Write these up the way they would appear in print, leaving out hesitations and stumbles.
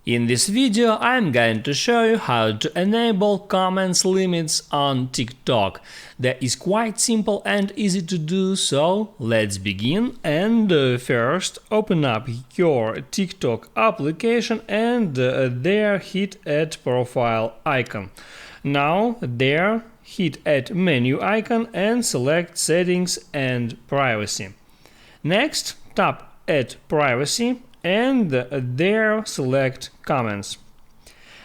In this video I'm going to show you how to enable comments limits on TikTok. That is quite simple and easy to do, so let's begin. And first open up your TikTok application and there hit Add Profile icon. Now there hit Add Menu icon and select Settings and Privacy. Next tap Add Privacy and there select Comments.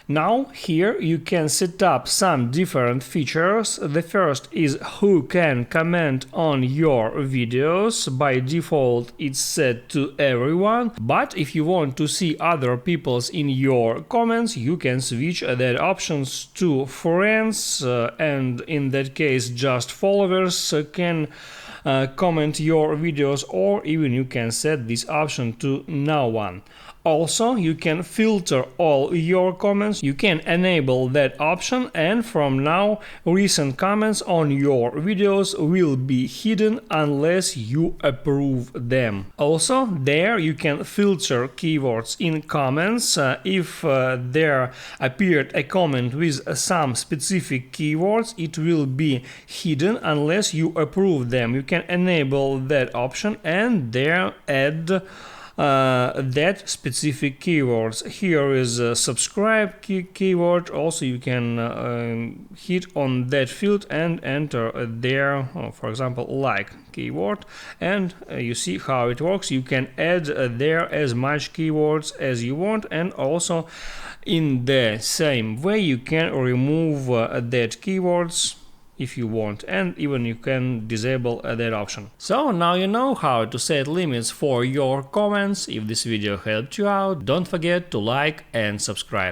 Now here you can set up some different features. The first is who can comment on your videos. By default it's set to everyone, but if you want to see other people's in your comments, you can switch that options to friends, and in that case just followers can comment your videos, or even you can set this option to no one. Also, you can filter all your comments. You can enable that option, and from now recent comments on your videos will be hidden unless you approve them. Also, there you can filter keywords in comments. If there appeared a comment with some specific keywords, it will be hidden unless you approve them. You can enable that option and there add that specific keywords. Here is a subscribe keyword. Also you can hit on that field and enter there, for example, like keyword, and you see how it works. You can add there as much keywords as you want, and also in the same way you can remove that keywords if you want, and even you can disable that option. So now you know how to set limits for your comments. If this video helped you out, don't forget to like and subscribe.